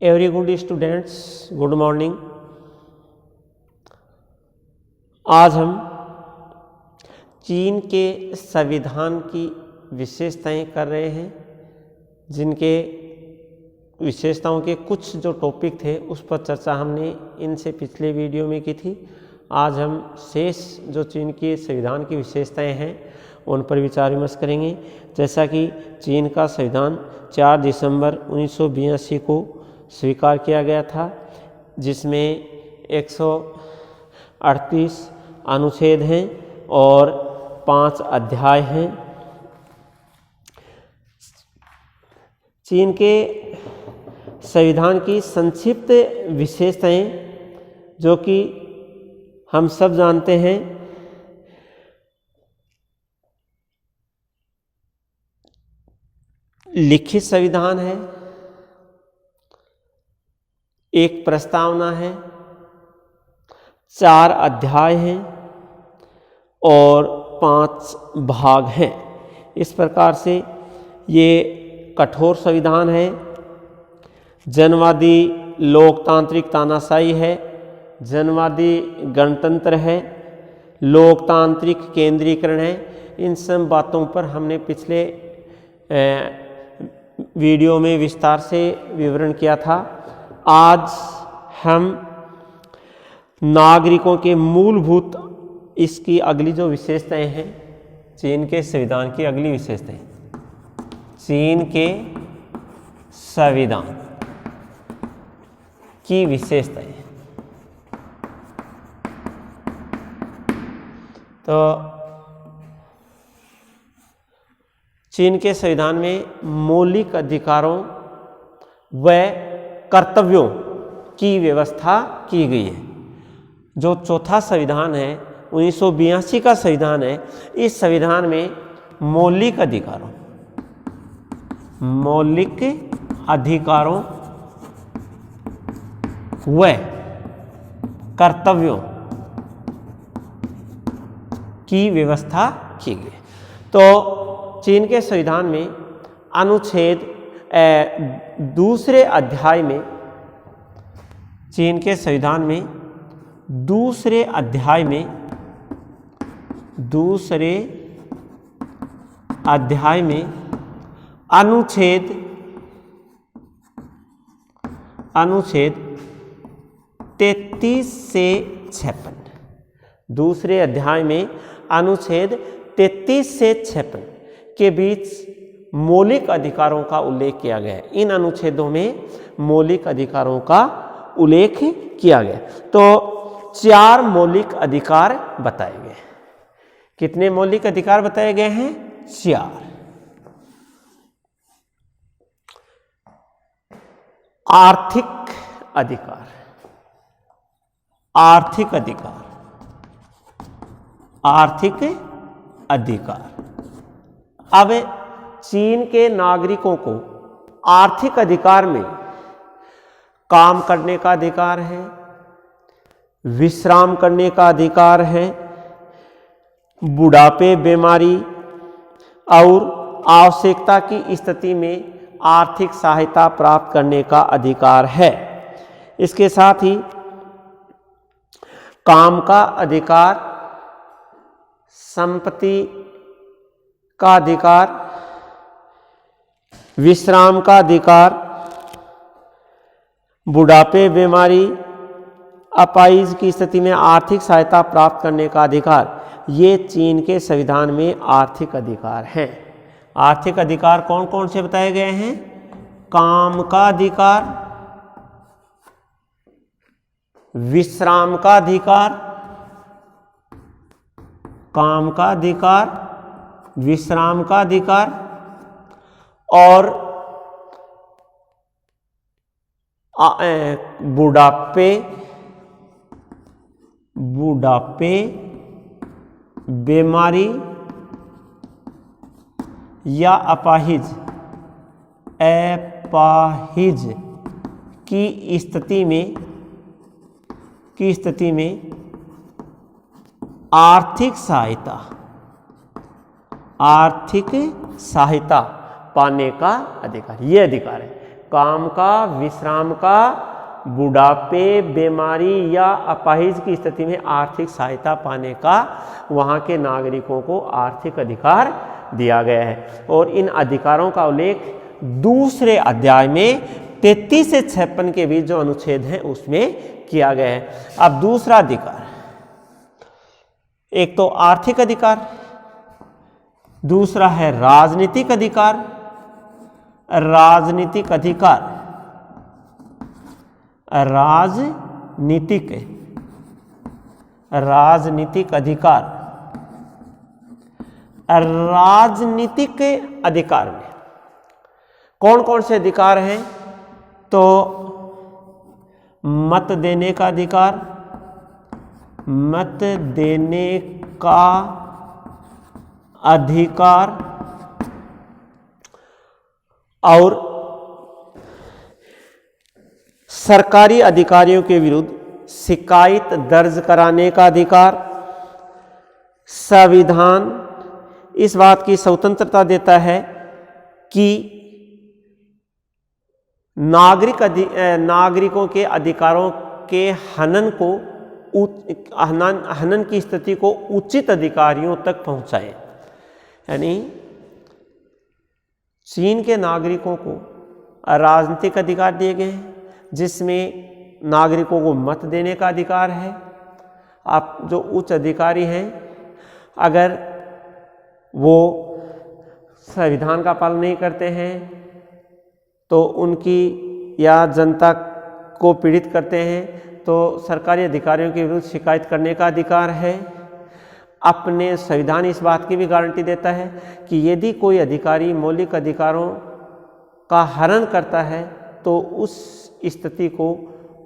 Every good students, good morning. आज हम चीन के संविधान की विशेषताएं कर रहे हैं, जिनके विशेषताओं के कुछ जो टॉपिक थे उस पर चर्चा हमने इनसे पिछले वीडियो में की थी। आज हम शेष जो चीन के संविधान की विशेषताएं हैं उन पर विचार विमर्श करेंगे। जैसा कि चीन का संविधान 4 दिसंबर 1982 को स्वीकार किया गया था, जिसमें 138 अनुच्छेद हैं और 5 अध्याय हैं। चीन के संविधान की संक्षिप्त विशेषताएं जो कि हम सब जानते हैं। लिखित संविधान है, एक प्रस्तावना है, 4 अध्याय हैं और 5 भाग हैं। इस प्रकार से ये कठोर संविधान है, जनवादी लोकतांत्रिक तानाशाही है, जनवादी गणतंत्र है, लोकतांत्रिक केंद्रीकरण है। इन सब बातों पर हमने पिछले वीडियो में विस्तार से विवरण किया था। आज हम नागरिकों के मूलभूत इसकी अगली जो विशेषताएं हैं, चीन के संविधान की अगली विशेषताएं, चीन के संविधान की विशेषताएं। तो चीन के संविधान में मौलिक अधिकारों व कर्तव्यों की व्यवस्था की गई है। जो चौथा संविधान है, 1982 का संविधान है, इस संविधान में मौलिक अधिकारों व कर्तव्यों की व्यवस्था की गई। तो चीन के संविधान में अनुच्छेद दूसरे अध्याय में, चीन के संविधान में दूसरे अध्याय में अनुच्छेद 33 से 56, दूसरे अध्याय में अनुच्छेद 33 से 56 के बीच मौलिक अधिकारों का उल्लेख किया गया है। इन अनुच्छेदों में मौलिक अधिकारों का उल्लेख किया गया। तो 4 मौलिक अधिकार बताए गए। कितने मौलिक अधिकार बताए गए हैं? 4। आर्थिक अधिकार, आर्थिक अधिकार। अब चीन के नागरिकों को आर्थिक अधिकार में काम करने का अधिकार है, विश्राम करने का अधिकार है, बुढ़ापे, बीमारी और आवश्यकता की स्थिति में आर्थिक सहायता प्राप्त करने का अधिकार है। इसके साथ ही काम का अधिकार, संपत्ति का अधिकार, विश्राम का अधिकार, बुढ़ापे, बीमारी, अपाहिज की स्थिति में आर्थिक सहायता प्राप्त करने का अधिकार, ये चीन के संविधान में आर्थिक अधिकार हैं। आर्थिक अधिकार कौन कौन से बताए गए हैं? काम का अधिकार, विश्राम का अधिकार, काम का अधिकार, विश्राम का अधिकार और बुढ़ापे, बीमारी या अपाहिज की स्थिति में आर्थिक सहायता पाने का अधिकार, ये अधिकार है। काम का, विश्राम का, बुढ़ापे, बीमारी या अपाहिज की स्थिति में आर्थिक सहायता पाने का वहाँ के नागरिकों को आर्थिक अधिकार दिया गया है। और इन अधिकारों का उल्लेख दूसरे अध्याय में 33 से 56 के बीच जो अनुच्छेद है उसमें किया गया है। अब दूसरा अधिकार, एक तो आर्थिक अधिकार, दूसरा है राजनीतिक अधिकार। राजनीतिक अधिकार, राजनीतिक अधिकार। राजनीतिक अधिकार में कौन कौन से अधिकार हैं? तो मत देने का अधिकार, मत देने का अधिकार, और सरकारी अधिकारियों के विरुद्ध शिकायत दर्ज कराने का अधिकार। संविधान इस बात की स्वतंत्रता देता है कि नागरिकों के अधिकारों के हनन की स्थिति को उचित अधिकारियों तक पहुंचाए। यानी चीन के नागरिकों को राजनीतिक अधिकार दिए गए हैं, जिसमें नागरिकों को मत देने का अधिकार है। आप जो उच्च अधिकारी हैं, अगर वो संविधान का पालन नहीं करते हैं तो उनकी या जनता को पीड़ित करते हैं तो सरकारी अधिकारियों के विरुद्ध शिकायत करने का अधिकार है। अपने संविधान इस बात की भी गारंटी देता है कि यदि कोई अधिकारी मौलिक अधिकारों का हनन करता है तो उस स्थिति को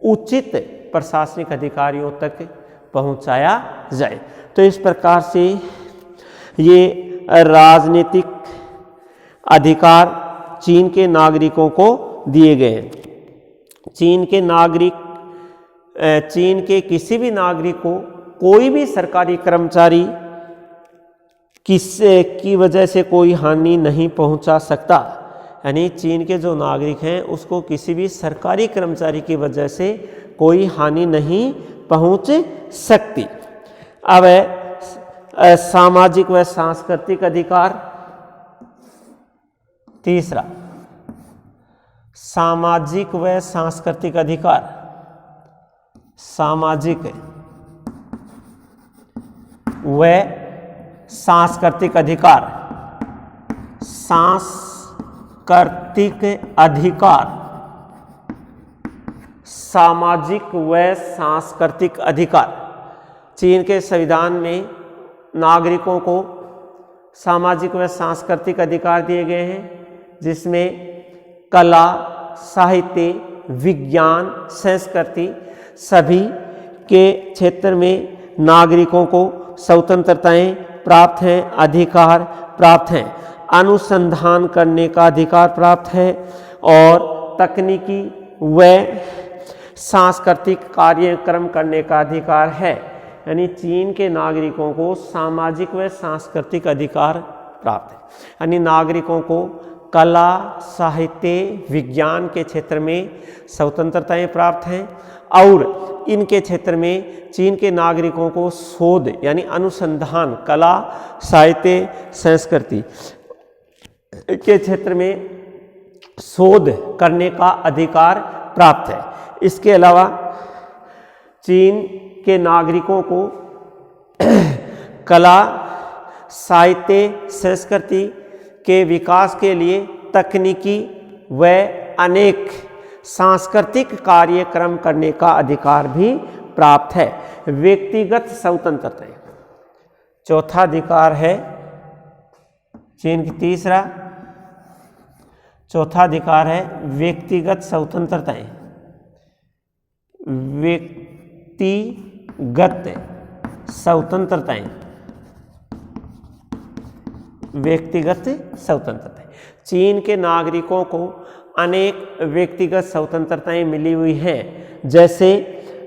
उचित प्रशासनिक अधिकारियों तक पहुंचाया जाए। तो इस प्रकार से ये राजनीतिक अधिकार चीन के नागरिकों को दिए गए हैं। चीन के किसी भी नागरिक को कोई भी सरकारी कर्मचारी की वजह से कोई हानि नहीं पहुंचा सकता। यानी चीन के जो नागरिक हैं उसको किसी भी सरकारी कर्मचारी की वजह से कोई हानि नहीं पहुंच सकती। अब सामाजिक व सांस्कृतिक अधिकार। तीसरा, सामाजिक व सांस्कृतिक अधिकार। सामाजिक व सांस्कृतिक अधिकार। सांस्कृतिक अधिकार। सामाजिक व सांस्कृतिक अधिकार। चीन के संविधान में नागरिकों को सामाजिक व सांस्कृतिक अधिकार दिए गए हैं, जिसमें कला, साहित्य, विज्ञान, संस्कृति सभी के क्षेत्र में नागरिकों को स्वतंत्रताएं प्राप्त हैं, अधिकार प्राप्त हैं। अनुसंधान करने का अधिकार प्राप्त है और तकनीकी व सांस्कृतिक कार्यक्रम करने का अधिकार है। यानी चीन के नागरिकों को सामाजिक व सांस्कृतिक अधिकार प्राप्त है। यानी नागरिकों को कला, साहित्य, विज्ञान के क्षेत्र में स्वतंत्रताएं प्राप्त हैं और इनके क्षेत्र में चीन के नागरिकों को शोध यानी अनुसंधान, कला, साहित्य, संस्कृति के क्षेत्र में शोध करने का अधिकार प्राप्त है। इसके अलावा चीन के नागरिकों को कला, साहित्य, संस्कृति के विकास के लिए तकनीकी व अनेक सांस्कृतिक कार्यक्रम करने का अधिकार भी प्राप्त है। व्यक्तिगत स्वतंत्रता चौथा अधिकार है चीन की। तीसरा, चौथा अधिकार है व्यक्तिगत स्वतंत्रताएं। व्यक्तिगत स्वतंत्रताएं। व्यक्तिगत स्वतंत्रताएं। चीन के नागरिकों को अनेक व्यक्तिगत स्वतंत्रताएं मिली हुई हैं, जैसे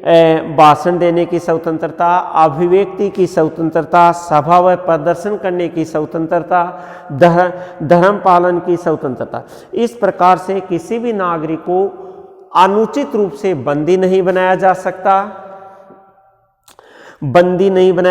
भाषण देने की स्वतंत्रता, अभिव्यक्ति की स्वतंत्रता, सभा व प्रदर्शन करने की स्वतंत्रता, धर्म पालन की स्वतंत्रता। इस प्रकार से किसी भी नागरिक को अनुचित रूप से बंदी नहीं बनाया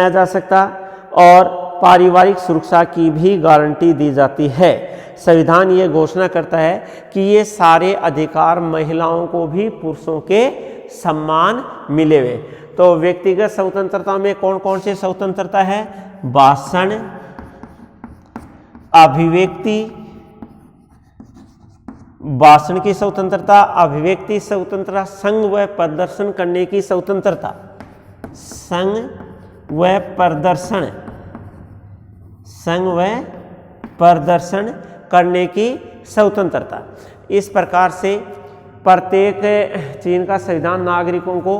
जा सकता, और पारिवारिक सुरक्षा की भी गारंटी दी जाती है। संविधान ये घोषणा करता है कि ये सारे अधिकार महिलाओं को भी पुरुषों के सम्मान मिले हुए। तो व्यक्तिगत स्वतंत्रता में कौन कौन से स्वतंत्रता है? भाषण, अभिव्यक्ति, भाषण की स्वतंत्रता, अभिव्यक्ति स्वतंत्रता, संघ व प्रदर्शन करने की स्वतंत्रता, संघ व प्रदर्शन करने की स्वतंत्रता। इस प्रकार से प्रत्येक चीन का संविधान नागरिकों को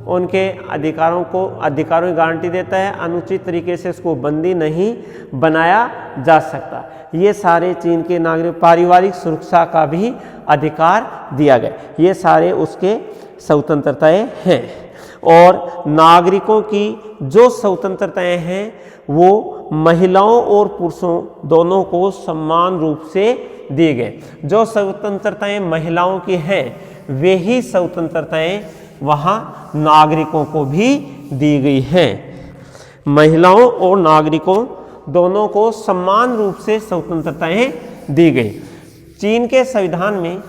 उनके अधिकारों की गारंटी देता है। अनुचित तरीके से उसको बंदी नहीं बनाया जा सकता। ये सारे चीन के नागरिक, पारिवारिक सुरक्षा का भी अधिकार दिया गया। ये सारे उसके स्वतंत्रताएं हैं। और नागरिकों की जो स्वतंत्रताएं हैं वो महिलाओं और पुरुषों दोनों को समान रूप से दिए गए। जो स्वतंत्रताएं महिलाओं की हैं वे ही स्वतंत्रताएं वहाँ नागरिकों को भी दी गई हैं। महिलाओं और नागरिकों दोनों को समान रूप से स्वतंत्रताएं दी गई। चीन के संविधान में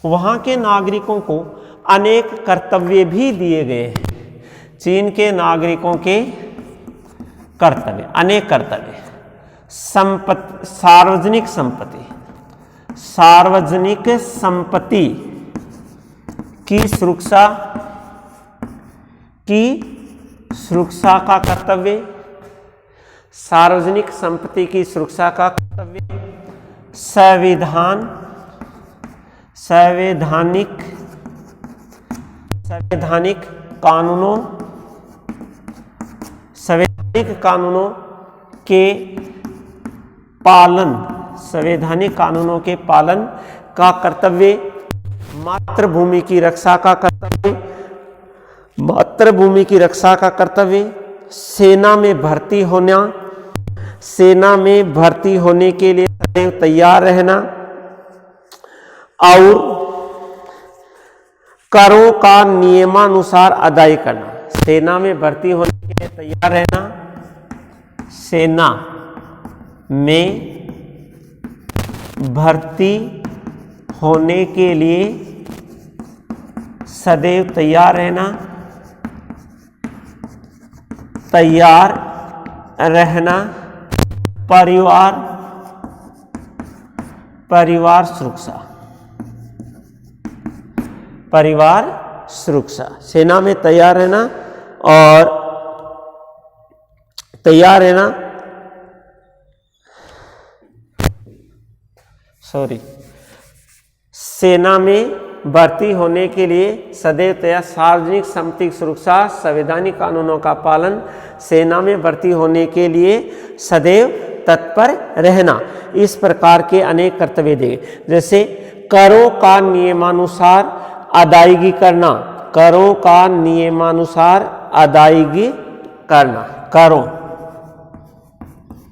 वहाँ के नागरिकोों को अनेक कर्तव्य भी दिए गए हैं। चीन के नागरिकों के कर्तव्य, अनेक कर्तव्य, सार्वजनिक संपत्ति की सुरक्षा का कर्तव्य, सार्वजनिक संपत्ति की सुरक्षा का कर्तव्य, संवैधानिक कानूनों के पालन का कर्तव्य, मातृभूमि की रक्षा का कर्तव्य, सेना में भर्ती होने के लिए सदैव तैयार रहना, और करों का नियमानुसार अदाई करना। सेना में भर्ती होने के लिए तैयार रहना, सेना में भर्ती होने के लिए सदैव तैयार रहना, परिवार सुरक्षा, सेना में तैयार रहना और सेना में भर्ती होने के लिए सदैव तैयार, सार्वजनिक संपत्ति की सुरक्षा, संवैधानिक कानूनों का पालन, सेना में भर्ती होने के लिए सदैव तत्पर रहना। इस प्रकार के अनेक कर्तव्य दिए, जैसे करों का नियमानुसार अदायगी करना, करों का नियमानुसार अदायगी करना,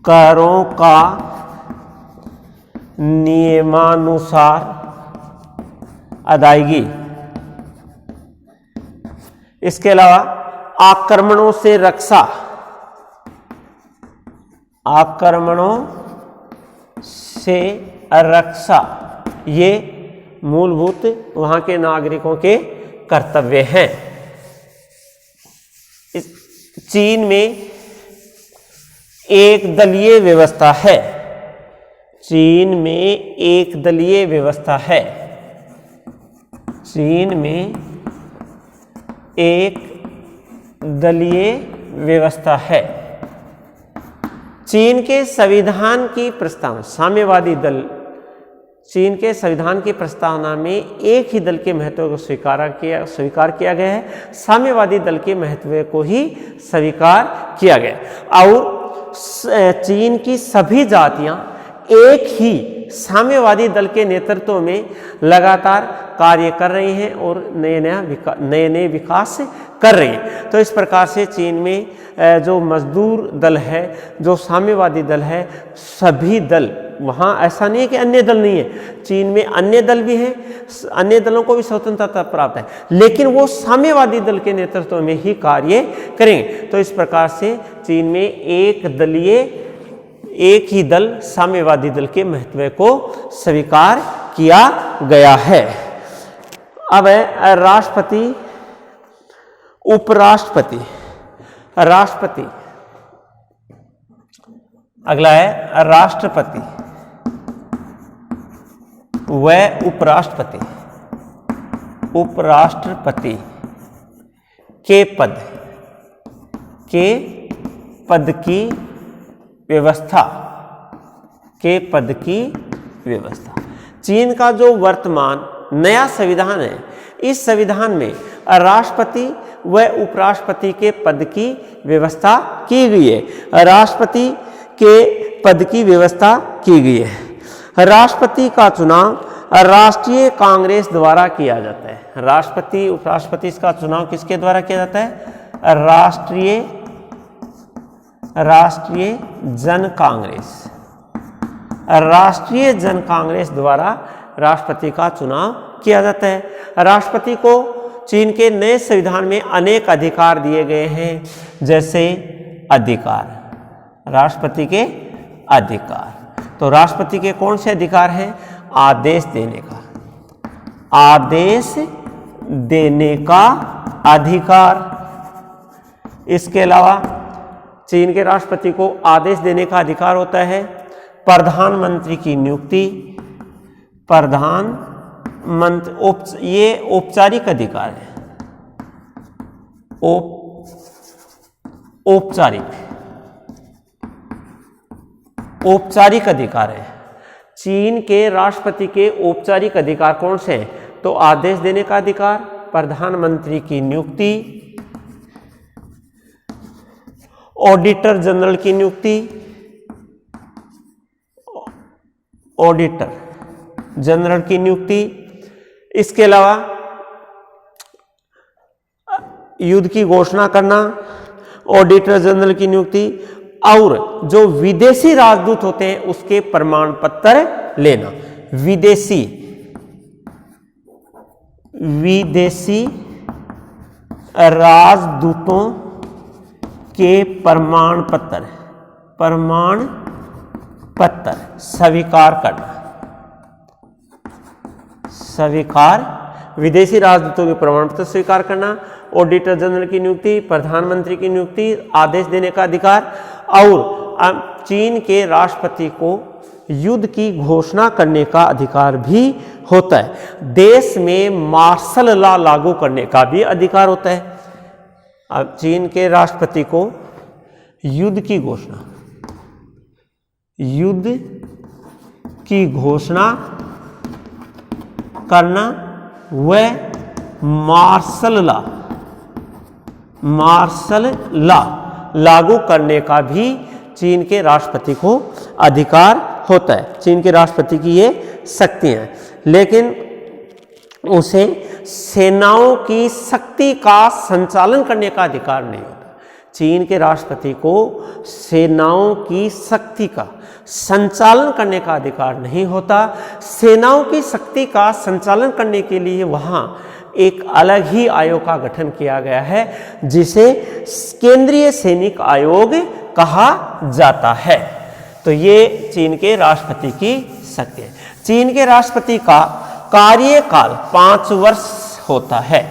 करों का नियमानुसार अदायगी। इसके अलावा आक्रमणों से रक्षा, ये मूलभूत वहां के नागरिकों के कर्तव्य हैं। चीन में एक दलीय व्यवस्था है। चीन में एक दलीय व्यवस्था है। चीन में एक दलीय व्यवस्था है। चीन के संविधान की प्रस्तावना, साम्यवादी दल, चीन के संविधान की प्रस्तावना में एक ही दल के महत्व को स्वीकार किया गया है। साम्यवादी दल के महत्व को ही स्वीकार किया गया और चीन की सभी जातियां एक ही साम्यवादी दल के नेतृत्व में लगातार कार्य कर रही हैं और नए नए विकास कर रही हैं। तो इस प्रकार से चीन में जो मजदूर दल है, जो साम्यवादी दल है, सभी दल, वहाँ ऐसा नहीं है कि अन्य दल नहीं है, चीन में अन्य दल भी हैं, अन्य दलों को भी स्वतंत्रता प्राप्त है, लेकिन वो साम्यवादी दल के नेतृत्व में ही कार्य करेंगे। तो इस प्रकार से चीन में एक ही दल साम्यवादी दल के महत्व को स्वीकार किया गया है। अब है राष्ट्रपति, उपराष्ट्रपति, राष्ट्रपति, अगला है राष्ट्रपति व उपराष्ट्रपति। उपराष्ट्रपति के पद की व्यवस्था, के पद की व्यवस्था। चीन का जो वर्तमान नया संविधान है, इस संविधान में राष्ट्रपति व उपराष्ट्रपति के पद की व्यवस्था की गई है। राष्ट्रपति के पद की व्यवस्था की गई है। राष्ट्रपति का चुनाव राष्ट्रीय कांग्रेस द्वारा किया जाता है। राष्ट्रपति उपराष्ट्रपति का चुनाव किसके द्वारा किया जाता है? राष्ट्रीय जन कांग्रेस, राष्ट्रीय जन कांग्रेस द्वारा राष्ट्रपति का चुनाव किया जाता है। राष्ट्रपति को चीन के नए संविधान में अनेक अधिकार दिए गए हैं, जैसे अधिकार, राष्ट्रपति के अधिकार। तो राष्ट्रपति के कौन से अधिकार हैं? आदेश देने का, आदेश देने का अधिकार। इसके अलावा चीन के राष्ट्रपति को आदेश देने का अधिकार होता है। प्रधानमंत्री की नियुक्ति, प्रधानमंत्री, ये औपचारिक अधिकार है, औपचारिक अधिकार है। चीन के राष्ट्रपति के औपचारिक अधिकार कौन से हैं? तो आदेश देने का अधिकार, प्रधानमंत्री की नियुक्ति, ऑडिटर जनरल की नियुक्ति, ऑडिटर जनरल की नियुक्ति। इसके अलावा युद्ध की घोषणा करना, ऑडिटर जनरल की नियुक्ति, और जो विदेशी राजदूत होते हैं उसके प्रमाण पत्र लेना। विदेशी राजदूतों के प्रमाण पत्र स्वीकार करना, विदेशी राजदूतों के प्रमाण पत्र स्वीकार करना, ऑडिटर जनरल की नियुक्ति, प्रधानमंत्री की नियुक्ति, आदेश देने का अधिकार, और चीन के राष्ट्रपति को युद्ध की घोषणा करने का अधिकार भी होता है। देश में मार्शल लॉ लागू करने का भी अधिकार होता है। अब चीन के राष्ट्रपति को युद्ध की घोषणा करना व मार्शल लॉ लागू करने का भी चीन के राष्ट्रपति को अधिकार होता है। चीन के राष्ट्रपति की ये शक्तियां हैं, लेकिन उसे सेनाओं की शक्ति का संचालन करने का अधिकार नहीं होता। चीन के राष्ट्रपति को सेनाओं की शक्ति का संचालन करने का अधिकार नहीं होता। सेनाओं की शक्ति का संचालन करने के लिए वहाँ एक अलग ही आयोग का गठन किया गया है, जिसे केंद्रीय सैनिक आयोग कहा जाता है। तो ये चीन के राष्ट्रपति की शक्ति है। चीन के राष्ट्रपति का कार्यकाल 5 वर्ष होता है।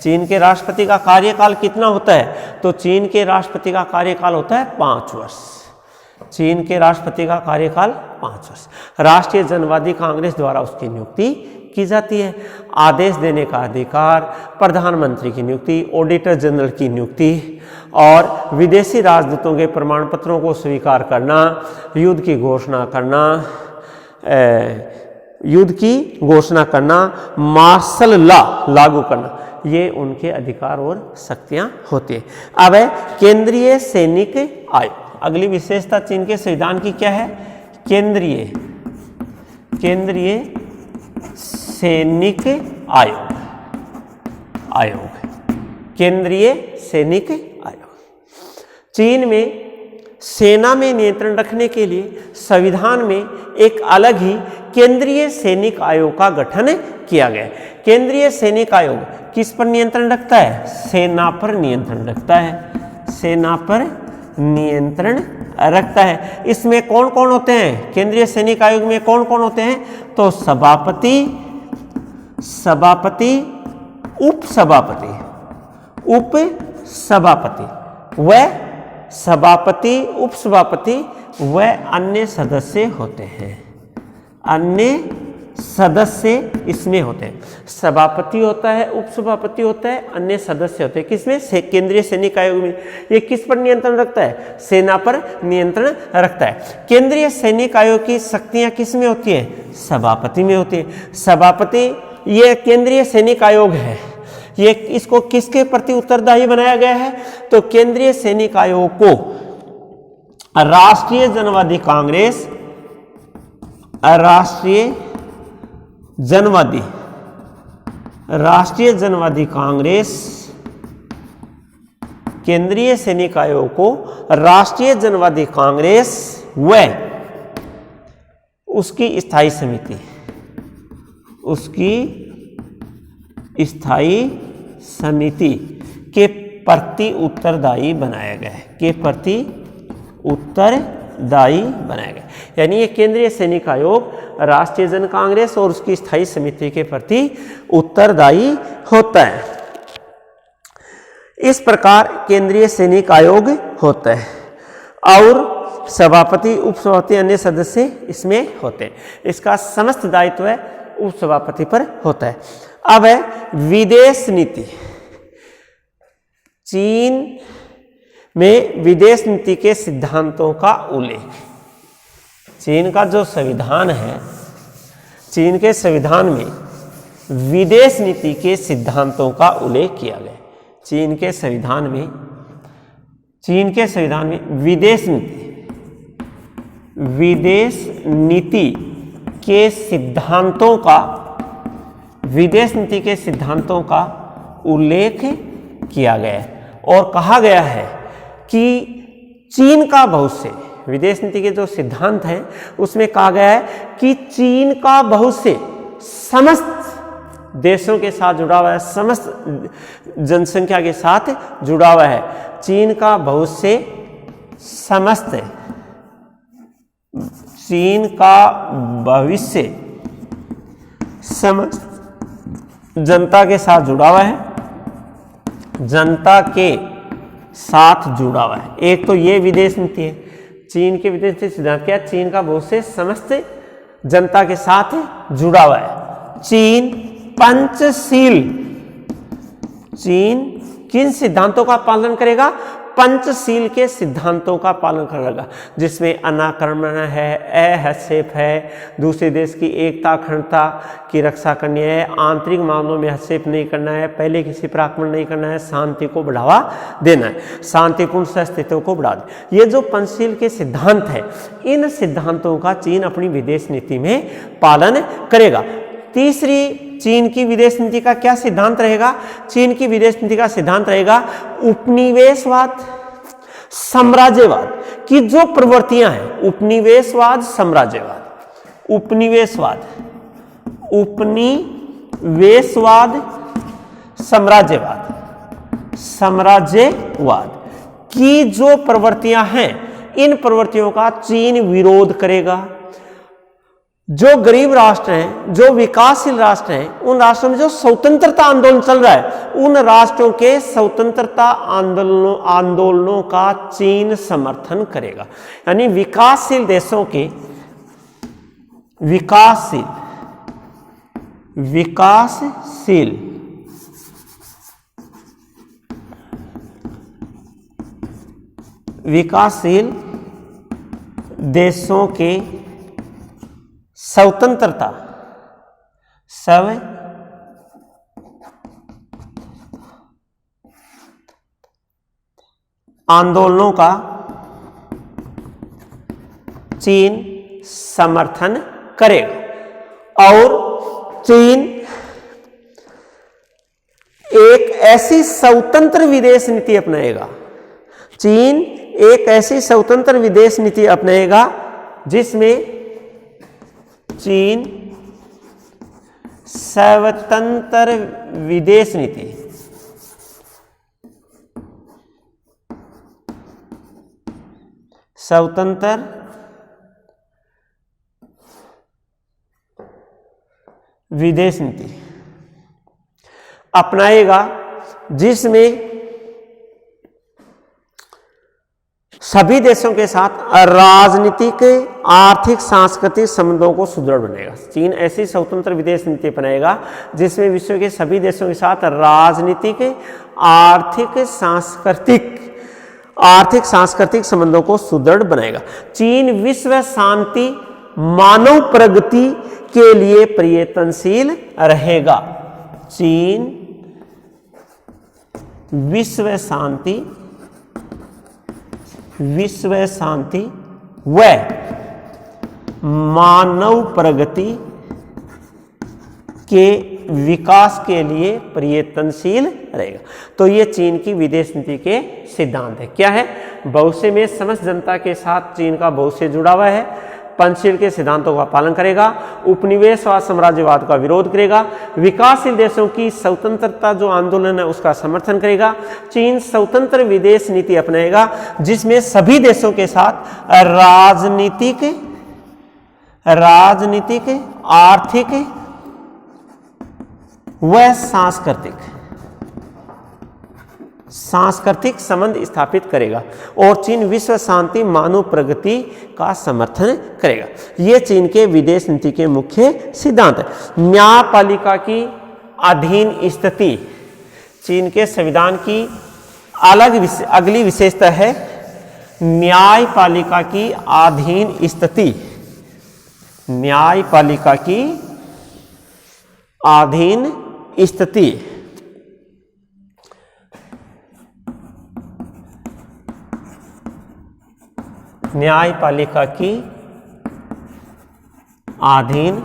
चीन के राष्ट्रपति का कार्यकाल कितना होता है? तो चीन के राष्ट्रपति का कार्यकाल होता है 5 वर्ष। चीन के राष्ट्रपति का कार्यकाल 5 वर्ष। राष्ट्रीय जनवादी कांग्रेस द्वारा उसकी नियुक्ति की जाती है। आदेश देने का अधिकार, प्रधानमंत्री की नियुक्ति, ऑडिटर जनरल की नियुक्ति, और विदेशी राजदूतों के प्रमाण पत्रों को स्वीकार करना, युद्ध की घोषणा करना, मार्शल लॉ लागू करना, ये उनके अधिकार और शक्तियां होती हैं। अब है केंद्रीय सैनिक आयोग। अगली विशेषता चीन के संविधान की क्या है? केंद्रीय सैनिक आयोग, केंद्रीय सैनिक आयोग। चीन में सेना में नियंत्रण रखने के लिए संविधान में एक अलग ही केंद्रीय सैनिक आयोग का गठन किया गया। केंद्रीय सैनिक आयोग किस पर नियंत्रण रखता है? सेना पर नियंत्रण रखता है, सेना पर नियंत्रण रखता है। इसमें कौन कौन होते हैं? केंद्रीय सैनिक आयोग में कौन कौन होते हैं? तो सभापति, सभापति, उपसभापति, उपसभापति व सभापति, उपसभापति व अन्य सदस्य होते हैं। अन्य सदस्य इसमें होते हैं। सभापति होता है, उपसभापति होता है, अन्य सदस्य होते हैं। किसमें? केंद्रीय सैनिक आयोग में। ये किस पर नियंत्रण रखता है? सेना पर नियंत्रण रखता है। केंद्रीय सैनिक आयोग की शक्तियां किस में होती हैं? सभापति में होती है। सभापति ये केंद्रीय सैनिक आयोग है, ये इसको किसके प्रति उत्तरदायी बनाया गया है? तो केंद्रीय सैनिक आयोग को राष्ट्रीय जनवादी कांग्रेस, राष्ट्रीय जनवादी कांग्रेस केंद्रीय सैनिक आयोग को राष्ट्रीय जनवादी कांग्रेस व उसकी स्थायी समिति, उसकी स्थायी समिति के प्रति उत्तरदायी बनाया गया है, के प्रति उत्तरदायी बनाया गया। यानी ये केंद्रीय सैनिक आयोग राष्ट्रीय जन कांग्रेस और उसकी स्थायी समिति के प्रति उत्तरदायी होता है। इस प्रकार केंद्रीय सैनिक आयोग होता है और सभापति, उपसभापति, अन्य सदस्य इसमें होते हैं। इसका समस्त दायित्व उपसभापति पर होता है। अब है विदेश नीति। चीन में विदेश नीति के सिद्धांतों का उल्लेख। चीन का जो संविधान है, चीन के संविधान में विदेश नीति के सिद्धांतों का उल्लेख किया गया। चीन के संविधान में विदेश नीति के सिद्धांतों का, विदेश नीति के सिद्धांतों का उल्लेख किया गया है और कहा गया है कि चीन का भविष्य, विदेश नीति के जो सिद्धांत हैं उसमें कहा गया है कि चीन का भविष्य समस्त देशों के साथ जुड़ा हुआ है, समस्त जनसंख्या के साथ जुड़ा हुआ है। चीन का भविष्य समस्त, चीन का भविष्य समस्त जनता के साथ जुड़ा हुआ है, जनता के साथ जुड़ा हुआ है। एक तो ये विदेश नीति है। चीन के विदेश नीति सिद्धांत क्या है? चीन का भविष्य समस्त जनता के साथ जुड़ा हुआ है। चीन पंचशील, चीन किन सिद्धांतों का पालन करेगा? पंचशील के सिद्धांतों का पालन करेगा, जिसमें अनाक्रमण है, अहस्तक्षेप है, दूसरे देश की एकता अखंडता की रक्षा करनी है, आंतरिक मामलों में हस्तक्षेप नहीं करना है, पहले किसी पर आक्रमण नहीं करना है, शांति को बढ़ावा देना है, शांतिपूर्ण सहअस्तित्व को बढ़ा देना। ये जो पंचशील के सिद्धांत है, इन सिद्धांतों का चीन अपनी विदेश नीति में पालन करेगा। तीसरी चीन की विदेश नीति का क्या सिद्धांत रहेगा? चीन की विदेश नीति का सिद्धांत रहेगा उपनिवेशवाद, साम्राज्यवाद की जो प्रवृत्तियां हैं, उपनिवेशवाद, साम्राज्यवाद, उपनिवेशवाद, साम्राज्यवाद की जो प्रवृत्तियां हैं, इन प्रवृत्तियों का चीन विरोध करेगा। जो गरीब राष्ट्र हैं, जो विकासशील राष्ट्र हैं, उन राष्ट्रों में जो स्वतंत्रता आंदोलन चल रहा है, उन राष्ट्रों के स्वतंत्रता आंदोलनों का चीन समर्थन करेगा। यानी विकासशील देशों के विकासशील देशों के स्वतंत्रता आंदोलनों का चीन समर्थन करेगा। और चीन एक ऐसी स्वतंत्र विदेश नीति अपनाएगा, चीन एक ऐसी स्वतंत्र विदेश नीति अपनाएगा जिसमें चीन स्वतंत्र विदेश नीति स्वतंत्र विदेश नीति अपनाएगा जिसमें सभी देशों के साथ राजनीतिक, आर्थिक, सांस्कृतिक संबंधों को सुदृढ़ बनेगा। चीन ऐसी स्वतंत्र विदेश नीति अपनाएगा जिसमें विश्व के सभी देशों के साथ राजनीतिक, आर्थिक सांस्कृतिक संबंधों को सुदृढ़ बनाएगा। चीन विश्व शांति, मानव प्रगति के लिए प्रयत्नशील रहेगा। चीन विश्व शांति व मानव प्रगति के विकास के लिए प्रयत्नशील रहेगा। तो ये चीन की विदेश नीति के सिद्धांत है। क्या है? भविष्य में समस्त जनता के साथ चीन का भविष्य जुड़ा हुआ है, पंचशील के सिद्धांतों का पालन करेगा, उपनिवेशवाद साम्राज्यवाद का विरोध करेगा, विकासशील देशों की स्वतंत्रता जो आंदोलन है उसका समर्थन करेगा। चीन स्वतंत्र विदेश नीति अपनाएगा जिसमें सभी देशों के साथ राजनीतिक, आर्थिक व सांस्कृतिक संबंध स्थापित करेगा और चीन विश्व शांति, मानव प्रगति का समर्थन करेगा। ये चीन के विदेश नीति के मुख्य सिद्धांत है। न्यायपालिका की अधीन स्थिति चीन के संविधान की अगली विशेषता है। न्यायपालिका की अधीन स्थिति, न्यायपालिका की अधीन स्थिति न्यायपालिका की अधीन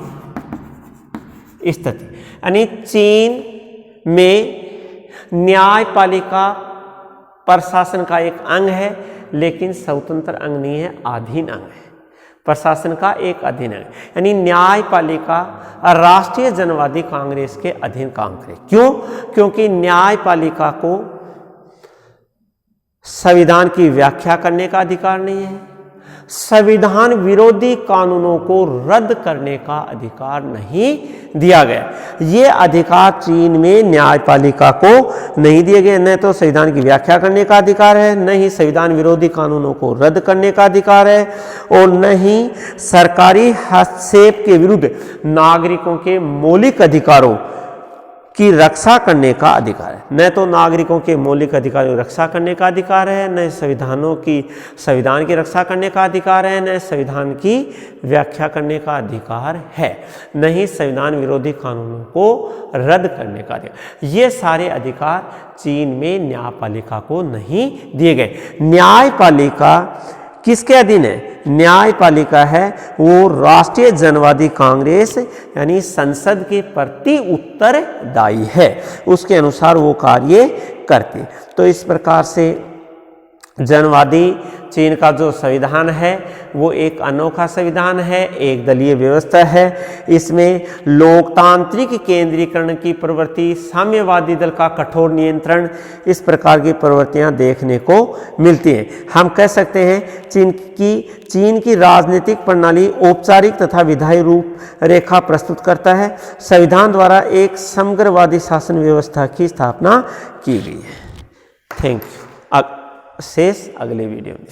स्थिति यानी चीन में न्यायपालिका प्रशासन का एक अंग है लेकिन स्वतंत्र अंग नहीं है, अधीन अंग है। प्रशासन का एक अधीन अंग यानी न्यायपालिका राष्ट्रीय जनवादी कांग्रेस के अधीन काम करे। क्यों? क्योंकि न्यायपालिका को संविधान की व्याख्या करने का अधिकार नहीं है, संविधान विरोधी कानूनों को रद्द करने का अधिकार नहीं दिया गया। ये अधिकार चीन में न्यायपालिका को नहीं दिए गए। न तो संविधान की व्याख्या करने का अधिकार है, न ही संविधान विरोधी कानूनों को रद्द करने का अधिकार है और न ही सरकारी हस्तक्षेप के विरुद्ध नागरिकों के मौलिक अधिकारों की रक्षा करने का अधिकार है। न तो नागरिकों के मौलिक अधिकारों की रक्षा करने का अधिकार है, न संविधान की रक्षा करने का अधिकार है, न संविधान की व्याख्या करने का अधिकार है, न ही संविधान विरोधी कानूनों को रद्द करने का अधिकार। ये सारे अधिकार चीन में न्यायपालिका को नहीं दिए गए। न्यायपालिका किसके अधीन है? न्यायपालिका है वो राष्ट्रीय जनवादी कांग्रेस यानी संसद के प्रति उत्तरदायी है, उसके अनुसार वो कार्य करती। तो इस प्रकार से जनवादी चीन का जो संविधान है वो एक अनोखा संविधान है, एक दलीय व्यवस्था है। इसमें लोकतांत्रिक केंद्रीकरण की प्रवृत्ति, साम्यवादी दल का कठोर नियंत्रण, इस प्रकार की प्रवृत्तियां देखने को मिलती हैं। हम कह सकते हैं चीन की राजनीतिक प्रणाली औपचारिक तथा विधायी रूप रेखा प्रस्तुत करता है। संविधान द्वारा एक समग्रवादी शासन व्यवस्था की स्थापना की गई है। Thank you. शेष अगले वीडियो में।